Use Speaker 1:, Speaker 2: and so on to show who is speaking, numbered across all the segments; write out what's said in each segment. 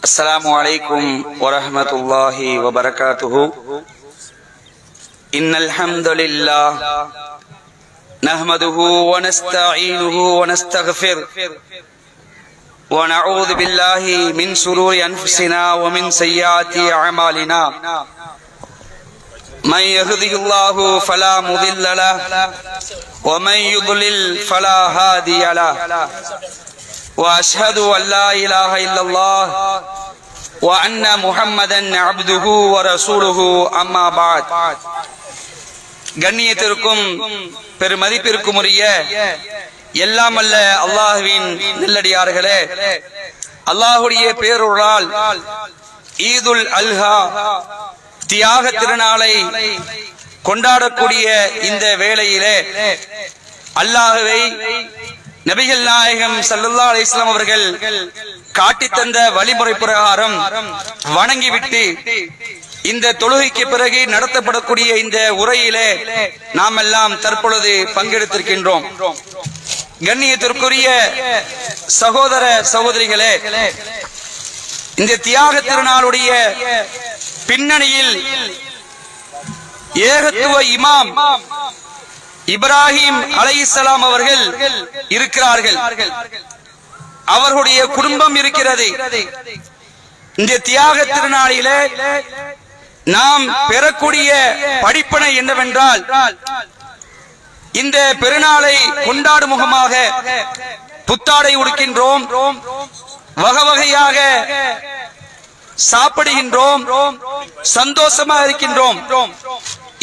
Speaker 1: السلام عليكم ورحمة الله وبركاته. إن الحمد لله نحمده ونستعينه ونستغفر ونعوذ بالله من شرور أنفسنا ومن سيئات أعمالنا. من يهده الله فلا مضل له ومن يضلل فلا هادي له. وأشهد أن لا إله إلا الله وأن محمدا عبده ورسوله أما بعد. கண்ணியத்திற்கும் பெருமதிப்பிற்கும் உரிய எல்லாம் அல்ல அல்லாஹ்வின் நல்லடியார்களே, அல்லாஹ்வுடைய பேரருளால் ஈதுல் அல்ஹா தியாக திருநாளை கொண்டாடக்கூடிய இந்த வேளையிலே அல்லாஹ்வை நபிகள் நாயகம் ஸல்லல்லாஹு அலைஹி வஸல்லம் அவர்கள் காட்டித் தந்த வழிமுறை பிரகாரம் வணங்கிவிட்டு இந்த தொழுகைக்கு பிறகு நடத்தப்படக்கூடிய இந்த உரையிலே நாம் எல்லாம் தற்பொழுது பங்கெடுத்திருக்கின்றோம். கண்ணியத்திற்குரிய சகோதர சகோதரிகளே, இந்த தியாக திருநாளுடைய பின்னணியில் ஏகத்துவ இமாம் இப்ராஹிம் அலைஹிஸ்ஸலாம் அவர்கள் இருக்கிறார்கள், அவர்களுடைய குடும்பம் இருக்கிறது. இந்த தியாக திருநாளிலே நாம் பெறக்கூடிய படிப்பனை என்னவென்றால், இந்த பெருநாளை கொண்டாடும் முகமாக புத்தாடை உடுக்கின்றோம், வகை வகையாக சாப்பிடுகின்றோம், சந்தோஷமாக இருக்கின்றோம்.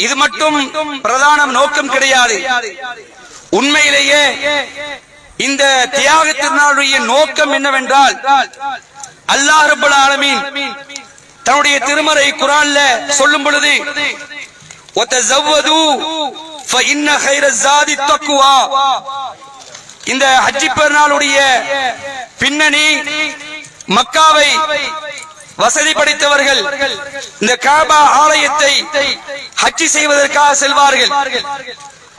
Speaker 1: இது மட்டும் பிரதான நோக்கம் கிடையாது. உண்மையிலேயே இந்த தியாக திருநாளுடைய நோக்கம் என்னவென்றால், அல்லாஹ் ரப்பல் ஆலமீன் தன்னுடைய திருமறை குர்ஆன்ல சொல்லும் பொழுது வதஸவது ஃபஇன்ன கைரஸ் ஸாதி தக்வா, இந்த ஹஜ் பெருநாளுடைய பின்னணி மக்காவை வசதி படைத்தவர்கள் இந்த காபா ஆலயத்தை ஹஜ் செய்வதற்காக செல்வார்கள்.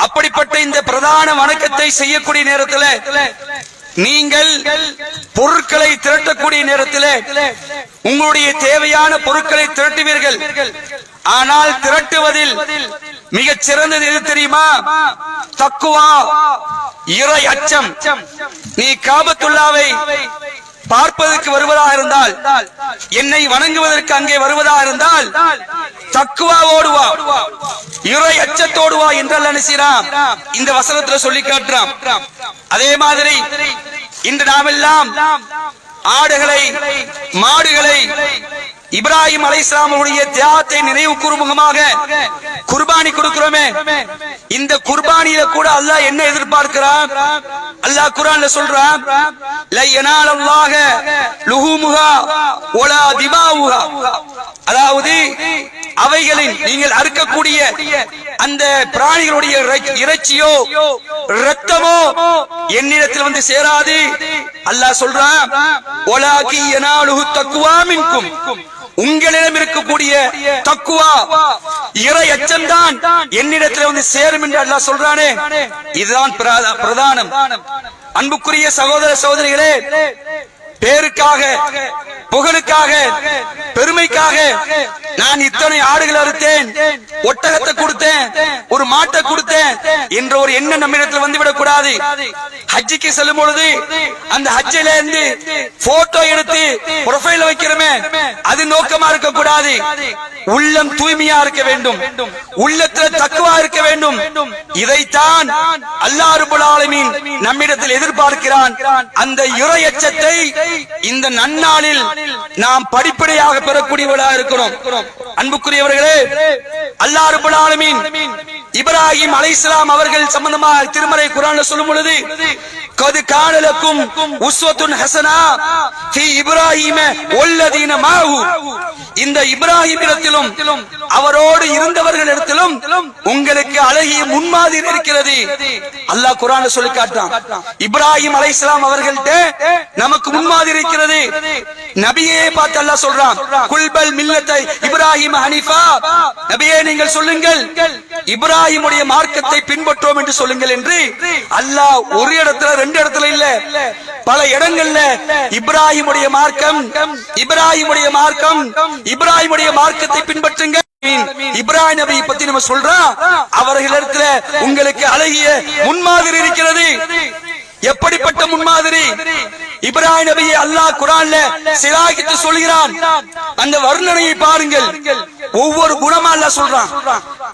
Speaker 1: அப்படிப்பட்ட இந்த பிரதான வணக்கத்தை செய்யக்கூடிய நேரத்தில் நீங்கள் பொருட்களை திரட்டக்கூடிய நேரத்தில் உங்களுடைய தேவையான பொருட்களை திரட்டுவீர்கள். ஆனால் திரட்டுவதில் மிகச் சிறந்தது எது தெரியுமா? தக்குவா, இறை அச்சம். நீ காபத்துல்லாவை பார்ப்பதற்கு வருவதாக இருந்தால், என்னை வணங்குவதற்கு அங்கே வருவதாக இருந்தால் தக்குவா ஓடுவா, இறை அச்சத்தோடு வா என்றால் நினைச்சான் இந்த வசனத்துல சொல்லி காட்டுறான். அதே மாதிரி இன்று நாமெல்லாம் ஆடுகளை மாடுகளை இப்ராஹிம் அலைஹிஸ்ஸலாம் அவருடைய தியாகத்தை நினைவு கூறும் முகமாக குர்பானி கொடுக்கிறோமே, இந்த குர்பானியில கூட அல்லாஹ் என்ன எதிர்பார்க்கிறான்? அல்லாஹ் குர்ஆன்ல சொல்றான், லா யனாலல்லாஹ லுஹூமுஹா வலா திமாவுஹா, அதாவது அவைகளின் நீங்கள் அறுக்கக்கூடிய அந்த பிராணிகளுடைய இறைச்சியோ இரத்தமோ என்னிடத்தில் வந்து சேராது. அல்லாஹ் சொல்றான், வலாகி யனாலுஹு தக்வா மின்கும், உங்களிடம் இருக்கக்கூடிய தக்குவா இறை அச்சம்தான் என்னிடத்தில் வந்து சேரும் என்று அல்லாஹ் சொல்றானே. இதுதான் பிரதானம். அன்புக்குரிய சகோதர சகோதரிகளே, பேருக்காக, புகழுக்காக, பெருமைக்காக நான் இத்தனை ஆடுகள் அறுத்தேன், ஒட்டகத்தை கொடுத்தேன், ஒரு மாட்டை கொடுத்தேன் என்ற ஒரு எண்ணம் நம்மிடத்தில் வந்துவிடக் கூடாது. ஹஜ்ஜிக்கு செல்லும் பொழுது அந்த ஹஜ்ஜில இருந்து போட்டோ எடுத்து ப்ரொஃபைல் வைக்கிறோமே, அது நோக்கமா இருக்க கூடாது. உள்ளம் தூய்மையா இருக்க வேண்டும், உள்ளத்துல தக்குவா இருக்க வேண்டும். இதைத்தான் அல்லாஹ் ரப்பல் ஆலமீன் நம்மிடத்தில் எதிர்பார்க்கிறான். அந்த இறை அச்சத்தை இந்த நன்னாளில் நாம் படிப்படியாக பெறக்கூடியவர்களாக இருக்கிறோம். அன்புக்குரியவர்களே, அல்லாஹ் ரப்பல் ஆலமீன் இப்ராஹிம் அலைஹிஸ்ஸலாம் அவர்கள் சம்பந்தமாக திருமறை குர்ஆன்ல சொல்லும் பொழுது, கத் கான லக்கும் உஸ்வத்துன் ஹஸனா ஃபீ இப்ராஹீம வல்லதீன மாஹு, இந்த இப்ராஹிமிடத்திலும் அவரோடு இருந்தவர்களிடத்திலும் உங்களுக்கு அழகிய முன்மாதிரி இருக்கிறது. அல்லாஹ் குர்ஆன்ல சொல்லி காட்டுறான். இப்ராஹிம் அலைஹிஸ்ஸலாம் அவர்கள்ட்ட நமக்கு முன்மாதிரி இருக்கிறது. நபியே பார்த்து அல்லாஹ் சொல்றான், குல்பல் மில்லத்தை இப்ராஹிம் ஹனீஃபா, நபியே நீங்கள் சொல்லுங்கள் இப்ராஹிமுடைய மார்க்கத்தை பின்பற்றோம் என்று சொல்லுங்கள் என்று அல்லாஹ் ஒரு இடத்துல ரெண்டு இடத்துல இல்ல பல இடங்கள்ல இப்ராஹிமுடைய மார்க்கம் இப்ராஹிமுடைய மார்க்கம் இப்ராஹிமுடைய மார்க்கத்தை பின்பற்றுங்க. இப்ராஹிம் நபியை பத்தி நம்ம சொல்றோம். அவர்களிடத்துல உங்களுக்கு அழகிய முன்மாதிரி இருக்கிறது. எப்படிப்பட்ட முன்மாதிரி? இப்ராஹிம் நபியை அல்லாஹ் குர்ஆன்ல சிலாகித்து சொல்கிறான். அந்த வர்ணனையை பாருங்கள். ஒவ்வொரு குணமா அல்லாஹ் சொல்றான்.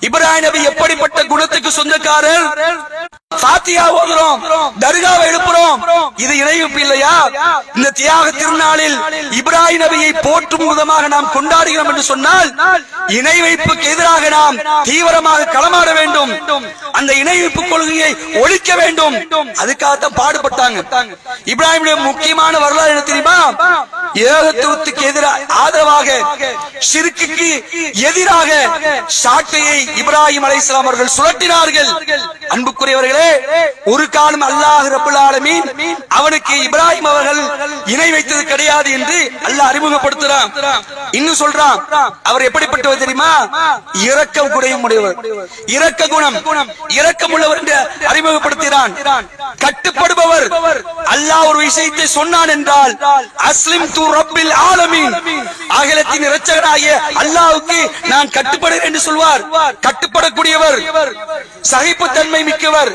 Speaker 1: இப்ராஹிம் நபி எப்படிப்பட்ட குணத்துக்கு சொந்தக்காரர்? ஃபாத்தியா ஓதுறோம், தர்காவை எழுப்புறோம், இது இணைப்பு இல்லையா? இந்த தியாக திருநாளில் இப்ராஹிம் நபியை போற்றும் விதமாக நாம் கொண்டாடுகிறோம் என்று சொன்னால் இணை வைப்புக்கு எதிராக நாம் தீவிரமாக களமாட வேண்டும். அந்த இணை வைப்பு கொள்கையை ஒழிக்க வேண்டும். அதுக்காகத்தான் பாடுபட்டாங்க. இப்ராஹிமுடைய முக்கியமான வரலாறு என்ன தெரியுமா? ஏகத்துவத்துக்கு எதிராக ஆதரவாக ஷிர்க்குக்கு எதிராக சாட்டையை இப்ராஹிம் அலைஹிஸ்ஸலாம் அவர்கள் சுழற்றினார்கள். அன்புக்குரியவர்களே, ஒரு காலம் அல்லாஹ் ரப்பல் ஆலமீன் அவனுக்கு இப்ராஹிம் அவர்கள் இணை வைத்தது கிடையாது என்று அல்லாஹ் அறிமுகப்படுத்துறான். இன்னும் சொல்றான், அவர் எப்படிப்பட்டவர் தெரியுமா? இரக்கம் குணமுடையவர், இரக்க குணம், இரக்கம் உள்ளவர் என்று அறிமுகப்படுத்துகிறான். கட்டுப்படுபவர். அல்லாஹ் ஒரு விஷயத்தை சொன்னான் என்றால் அஸ்லிம் து ரப்பில் ஆலமீன், அகிலத்தின் இரட்சகனாகிய அல்லாஹ்வுக்கு நான் கட்டுப்படுகிறேன் என்று சொல்வார். கட்டுப்படக்கூடியவர், சகிப்புத்தன்மை மிக்கவர்,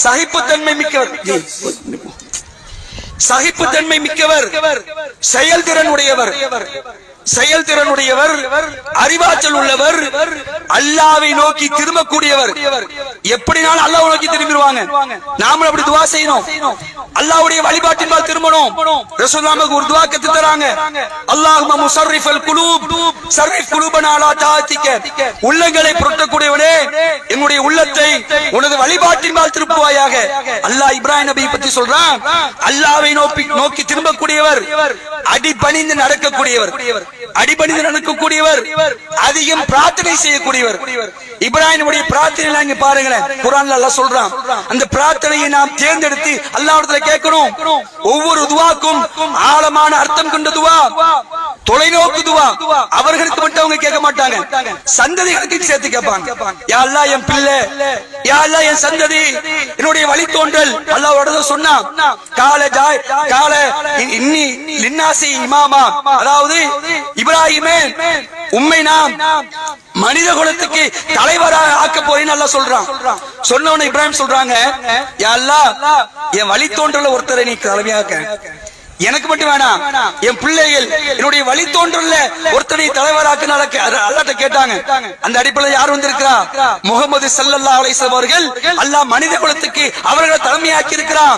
Speaker 1: சகிப்புத்தன்மை மிக்கவர், சகிப்புத்தன்மை மிக்கவர், செயல்திறன் உடையவர், செயல்திறன் உடையவர், அறிவாற்றல் உள்ளவர், அல்லாஹ்வை நோக்கி திரும்பக்கூடியவர். எப்படினாலும் அல்லாஹ்வை நோக்கி திரும்பிடுவாங்க. நாமளும் அப்படி துஆ செய்யணும். அல்லாஹ்வுடைய வழிபாட்டின்பால் திரும்பணும். ரசூலுல்லாஹ் ஒரு துஆ கத்து தராங்க. அல்லாஹும்ம முஸர்ரிஃபல் குலூப் ஸர்ரிஃப் குலூபனா அலா தாஅத்திக, உள்ளங்களை புரட்டக்கூடியவனே என்னுடைய உள்ளத்தை உனது வழிபாட்டின்பால் திருப்புவாயாக. அல்லாஹ் இப்ராஹிம் நபியை பற்றி சொல்றான். அல்லாஹ்வை நோக்கி திரும்பக்கூடியவர், அடிபணிந்து நடக்கக்கூடியவர், அடிபணிந்து நடக்கக்கூடியவர், அதிகம் பிரார்த்தனை செய்யக்கூடியவர். இப்ராஹிமுடைய பிரார்த்தனை அங்க பாருங்களேன், குர்ஆன்ல அல்லாஹ் சொல்றான். அந்த பிரார்த்தனையை நாம் தேர்ந்தெடுத்து அல்லாஹ்விடத்துல கேட்கணும். ஒவ்வொரு துஆக்கும் ஆழமான அர்த்தம் கொண்ட துஆ, தொலைநோக்கு துஆ. அவர்களுக்கு மட்டும் அவங்க கேட்க மாட்டாங்க, சந்ததிகளுக்கு சேர்த்து கேட்பாங்க. யா அல்லாஹ் என் பிள்ளை, யா அல்லாஹ் என் சந்ததி, என்னுடைய வழித்தோன்றல். அல்லாஹ்வோட சொன்னான், கால இன்னி லின்னாசி இமாமா, அதாவது இப்ராஹிமே உம்மை நாம் மனித குலத்துக்கு தலைவராக ஆக்க போறேன்னு அல்லாஹ் சொல்றான். சொன்னவன இப்ராஹிம் சொல்றாங்க, யா அல்லாஹ் என் வழித்தோன்றல ஒருத்தரை நீ தலைமையாக்க, எனக்கு மட்டும் வேணாம், என் பிள்ளைகள் என்னுடைய வழித்தோன்றல்ல ஒருத்தனை தலைவராக்க அல்லாஹ்ட்ட கேட்டாங்க. அந்த அடிப்படையில் யார் வந்திருக்கிறா? முஹம்மது ஸல்லல்லாஹு அலைஹி வஸல்லம் அவர்கள். அல்லாஹ் மனித குலத்துக்கு அவர்களை தலைமையாக்கி இருக்கிறான்.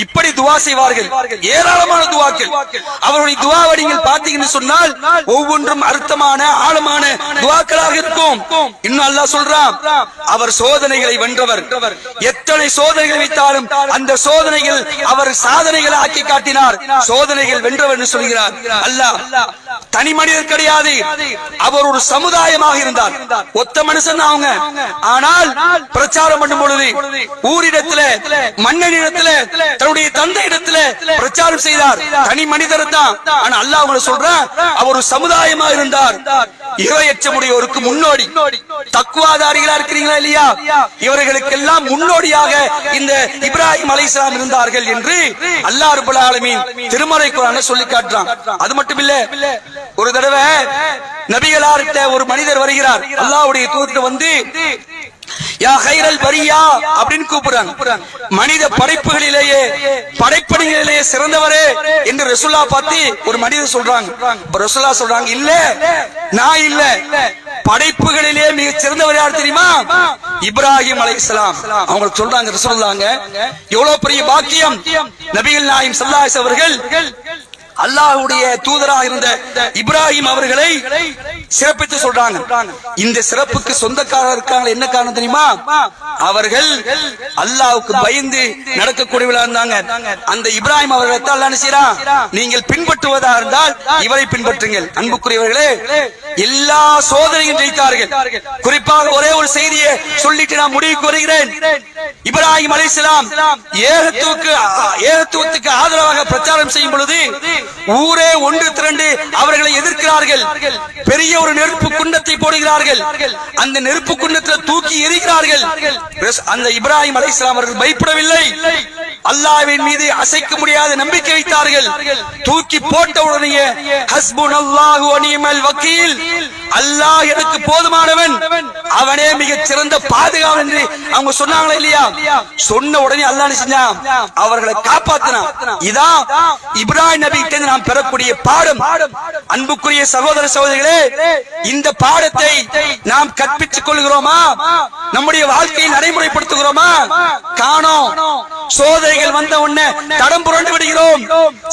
Speaker 1: இப்படி துஆ செய்வார்கள், ஏராளமான துஆக்கள். அவருடைய துஆவை நீங்கள் பார்த்தீங்கன்னு சொன்னால் ஒவ்வொன்றும் அர்த்தமான ஆழமான துஆக்களாக இருக்கும். இன்னும் அல்லாஹ் சொல்றான், அவர் சோதனைகளை வென்றவர். எத்தனை சோதனைகள் வைத்தாலும் அந்த சோதனைகள் அவர் சாதனைகளை ஆக்கி காட்டினார். சோதனைகள் வென்றவர் என்று சொல்கிறார். அல்லாஹ் தனி மனிதர் கிடையாது, அவர் ஒரு சமுதாயமாக இருந்தார். ஒத்த மனுஷன் அவங்க. ஆனால் பிரச்சாரம் பண்ணும் பொழுது ஊரிடத்துல, மன்னனிடத்துல, தன்னுடைய தந்தை இடத்துல பிரச்சாரம் செய்தார். தனி மனிதர் தான். ஆனா அல்லாஹ் அவங்களை சொல்றான், அவர் ஒரு சமுதாயமாக இருந்தார். இறையச்சமுடையோருக்கு முன்னோடி. தக்வாதாரிகளா இருக்கிறீங்களா இல்லையா? இவர்களுக்கெல்லாம் முன்னோடியாக இந்த இப்ராஹிம் அலைஹிஸ்ஸலாம் இருந்தார்கள் என்று அல்லாஹ் ரப்பல் ஆலமீன் திருமறை குர்ஆன்ல சொல்லி காட்டுறான். அது மட்டும் இல்ல, ஒரு தடவை நபிகளார்ட்ட ஒரு மனிதர் வருகிறார். அல்லாஹ்வுடைய தூதர் வந்து யா கைரல் பரியா அப்படின்னு கூப்பிடுறாங்க. மனித படைப்புகளிலேயே படைப்பணிகளிலேயே சிறந்தவரே என்று ரசூலுல்லாஹ் பார்த்து ஒரு மனிதர் சொல்றாங்க. ரசூலுல்லாஹ் சொல்றாங்க, இல்ல நான் இல்ல, படைப்புகளிலே மிக சிறந்தவர் யார் தெரியுமா? இப்ராஹிம் அலைஹிஸ்ஸலாம். அவங்க சொல்றாங்க ரசூலுல்லாஹ்ங்க, எவ்வளவு பெரிய பாக்கியம் நபிகள் நாயகம் ஸல்லல்லாஹு அலைஹி வஸல்லம் அவர்கள் அல்லாஹ்வுடைய தூதராக இருந்த இப்ராஹிம் அவர்களை சிறப்பித்து சொல்றாங்க. இந்த சிறப்புக்கு சொந்தக்காரர் இருக்காங்க. என்ன காரணம் தெரியுமா? அவர்கள் அல்லாஹ்வுக்கு பயந்து நடக்கக்கூடியவர்களா இருந்தாங்க. அந்த இப்ராஹிம் அவர்களை அல்லாஹ் என்ன செய்றான்? நீங்கள் பின்பற்றுவதா இருந்தால் இவரை பின்பற்றுங்கள். அன்புக்குரியவர்களே, எல்லா சோதனையும் ஜெயித்தார்கள். குறிப்பாக ஒரே ஒரு செய்தியை சொல்லிட்டு நான் முடிவுக்கு வருகிறேன். இப்ராஹிம் அலைஹிஸ்ஸலாம் ஏகத்துவத்துக்கு ஆதரவாக பிரச்சாரம் செய்யும் பொழுது ஊரே ஒன்று திரண்டு அவர்களை எதிர்க்கிறார்கள். பெரிய ஒரு நெருப்பு குண்டத்தை போடுகிறார்கள். அந்த நெருப்பு குண்டத்தில் தூக்கி எறிகிறார்கள். அந்த இப்ராஹிம் அலைஹிஸ்ஸலாம் அவர்கள் பயப்படவில்லை. அல்லாஹ்வின் மீது அசைக்க முடியாத நம்பிக்கை வைத்தார்கள். தூக்கி போட்ட உடனே ஹஸ்புனல்லாஹு வ நிஅமல் வக்கீல், அல்லாஹ் எனக்கு போதுமானவன், அவனே மிகச் சிறந்த பாதுகாவலன் என்று அவங்க சொன்னாங்களா இல்லையா? சொன்ன உடனே அல்லாஹ் என்ன செஞ்சான்? அவர்களை காப்பாத்தினான். இதான் இப்ராஹிம் நபிகிட்ட நாம் பெறக்கூடிய பாடம். அன்புக்குரிய சகோதர சகோதரிகளே, இந்த பாடத்தை நாம் கற்பித்துக் கொள்கிறோமா? நம்முடைய வாழ்க்கையை நடைமுறைப்படுத்துகிறோமா? காணோம். சோதனைகள் வந்த உடனே தடம் புரண்டு விடுகிறோம்.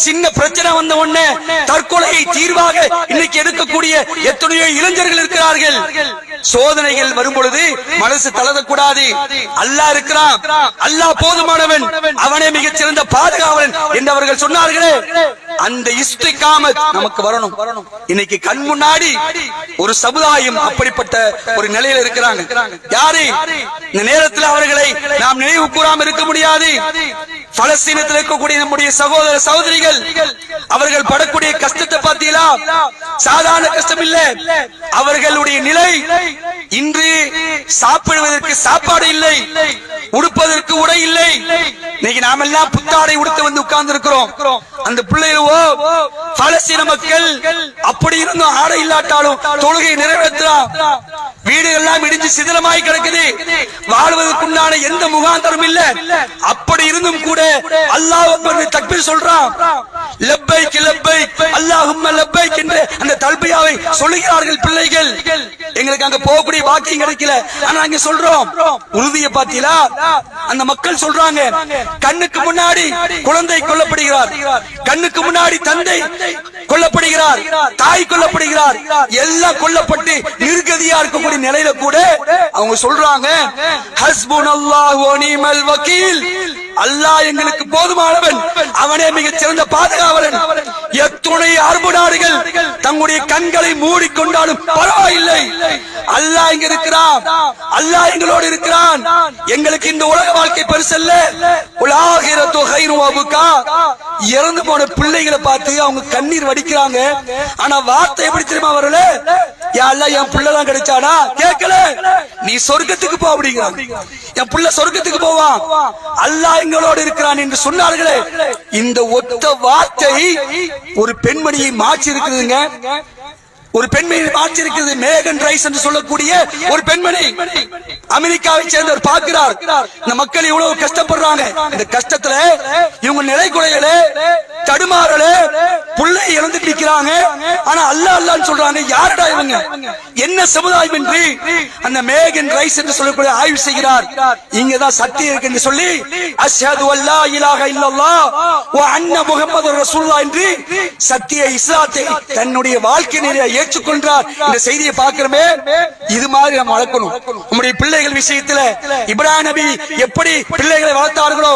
Speaker 1: சின்ன பிரச்சனை வந்த உடனே தற்கொலையை தீர்வாக இன்னைக்கு எடுக்கக்கூடிய எத்தனையோ இளைஞர்கள் இருக்கிறார்கள். சோதனைகள் வரும் பொழுது மனசு தளரக்கூடாது. அல்லாஹ் இருக்கிறான், அல்லாஹ் போதுமானவன், அவனே மிகச் சிறந்த பாதுகாவலன் என்று அவர்கள் சொன்னார்களே, அந்த இஸ்திகாமத் நமக்கு வரணும். இன்னைக்கு கண் முன்னாடி ஒரு சமுதாயம் அப்படிப்பட்ட ஒரு நிலையில் இருக்கிறாங்க. யாரு? இந்த நேரத்தில் அவர்களை நாம் நினைவு கூறாமல் இருக்க முடியாது. பலஸ்தீனத்தில் இருக்கக்கூடிய நம்முடைய சகோதர சகோதரிகள், அவர்கள் படக்கூடிய கஷ்டத்தை பார்த்தீங்களா? சாதாரண கஷ்டம் இல்ல. அவர்களுடைய நிலை இன்று சாப்பிடுவதற்கு சாப்பாடு இல்லை, உடுப்பதற்கு உடை இல்லை. இன்னைக்கு நாம எல்லாம் புத்தாடை உடுத்து வந்து உட்கார்ந்து இருக்கிறோம். அந்த பிள்ளைகளோ பலஸ்தீன மக்கள் அப்படி இருந்தும் ஆடை இல்லாட்டாலும் தொழுகை நிறைவேற்றலாம். வீடுகள் எல்லாம் இடிஞ்சு சிதிலமாய் கிடக்குது. வாழ்வதற்குண்டான எந்த முகாந்தரம் இல்ல. அப்படி இருந்தும் கூட அல்லாஹ் அக்பர் தக்பீர் சொல்றான். லப்பைக் லப்பைக் அல்லாஹும்ம லப்பைக் என்ற அந்த தல்பியாவை சொல்லுகிறார்கள் பிள்ளைகள். எங்களுக்கு அங்க போகக்கூடிய பாக்கியம் கிடைக்கல, ஆனா அங்க சொல்றோம். உறுதியை பார்த்தீங்களா? அந்த மக்கள் சொல்றாங்க, கண்ணுக்கு முன்னாடி குழந்தை கொல்லப்படுகிறார், கண்ணுக்கு முன்னாடி தந்தை கொல்லப்படுகிறார், தாய் கொல்லப்படுகிறார், எல்லாம் கொல்லப்பட்டு நிர்கதியா இருக்கக்கூடிய நிலையில கூட அவங்க சொல்றாங்க, ஹஸ்புனல்லாஹு வ நிஅமல் வக்கீல், அல்லாஹ் எங்களுக்கு போதுமானவன், அவனே மிகச் சிறந்த பாதுகாவலன். எத்துணை அரபு நாடுகள் தங்களுடைய கண்களை மூடிக்கொண்டாலும் பரவாயில்லை, அல்லாஹ் இங்க இருக்கிறான், அல்லாஹ் எங்களோடு இருக்கிறான். எங்களுக்கு இந்த உலக வாழ்க்கை பெருசல்ல, உலாகிரத்து கைரு வபுகா. இறந்து போன பிள்ளைகளை பார்த்து அவங்க கண்ணீர் வடிக்கிறாங்க. ஆனா வார்த்தை எப்படி தெரியுமா வரல? யா அல்லாஹ் என் பிள்ளை தான் கிடைச்சானா? கேட்கல. நீ சொர்க்கத்துக்கு போ அப்படிங்கிறாங்க. என் பிள்ளை சொர்க்கத்துக்கு போவான், அல்லாஹ் எங்களோடு இருக்கிறான் என்று சொன்னார்களே. இந்த ஒத்த வார்த்தை ஒரு பெண்மணியை மாற்றி இருக்குதுங்க. ஒரு பெண்மணி மாற்றி இருக்குது. மேகன் ரைஸ் என்று சொல்லக்கூடிய ஒரு பெண்மணி அமெரிக்காவை சேர்ந்தவர் பார்க்கிறார், இந்த மக்கள் இவ்வளவு கஷ்டப்படுறாங்க. இந்த கஷ்டத்துல இவங்க நிலை குறையல, தடுமாறல, புள்ளை இறந்து நிற்கிறாங்க. ஆனா அல்லாஹ் அல்லாஹ்னு சொல்றாங்க. யாரடா இவங்க? என்ன சமுதாயம் என்று அந்த மேகன் ரைஸ் என்று சொல்லக்கூடிய ஆய்வு செய்கிறார். இங்கதான் சக்தி இருக்கு என்று சொல்லி அஷ்ஹது அல்லா இலாஹ இல்லல்லாஹ் வ அன்ன முஹம்மது ரசூலுல்லாஹ் என்று சத்திய இஸ்லாத்தை தன்னுடைய வாழ்க்கை நெறியை ஏற்றுக்கொண்டார். இந்த செய்தியை பார்க்கிறோமே, இது மாதிரி நம்ம வளர்க்கணும். நம்முடைய பிள்ளைகள் விஷயத்துல இப்ராஹிம் நபி எப்படி பிள்ளைகளை வளர்த்தார்களோ,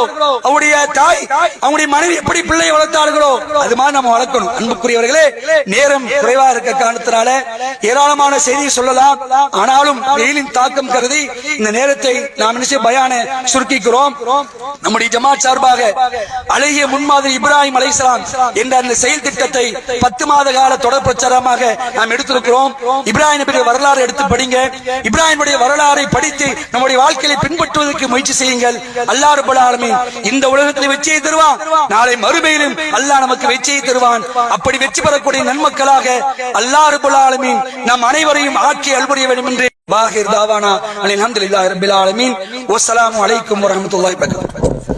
Speaker 1: அவருடைய தாய் அவங்களுடைய மனைவி எப்படி பிள்ளையை வளர்த்தார்களோ, அது மாதிரி நம்ம வளர்க்கணும். அன்புக்குரியவர்களே, நேரம் குறைவா இருக்க காரணத்தினால ஏராளமான செய்தியை சொல்லலாம். ஆனாலும் வெயிலின் தாக்கம் கருதி இந்த நேரத்தை நாம் நிச்சய பயான சுருக்கிக்கிறோம். நம்முடைய ஜமாத் சார்பாக அழகிய முன்மாதிரி இப்ராஹிம் அலைஹிஸ்ஸலாம் என்ற அந்த செயல் திட்டத்தை 10 மாத கால தொடர் பிரச்சாரமாக நாம் எடுத்திருக்கிறோம். இப்ராஹிம் நபியுடைய வரலாறு எடுத்து படிங்க. இப்ராஹிமுடைய வரலாறை படித்து நம்முடைய வாழ்க்கையை பின்பற்றுவதற்கு முயற்சி செய்யுங்கள். அல்லாஹ் ரப்பல் ஆலமீன் இந்த உலகத்தில் வெற்றியை தருவான், நாளை மறுமையிலும் அல்லாஹ் நமக்கு வெற்றியை தருவான். அப்படி வெற்றி பெறக்கூடிய நன்மக்களாக அல்லாஹ் ரப்பல் ஆலமீன் நம் அனைவரையும் ஆக்கி அல்புரிய வேண்டும் என்று வாஹிர் தாவானா அல்ஹம்துலில்லாஹி ரப்பில் ஆலமீன். வஸ்ஸலாமு அலைக்கும் வரஹ்மத்துல்லாஹி வபரகாத்துஹு.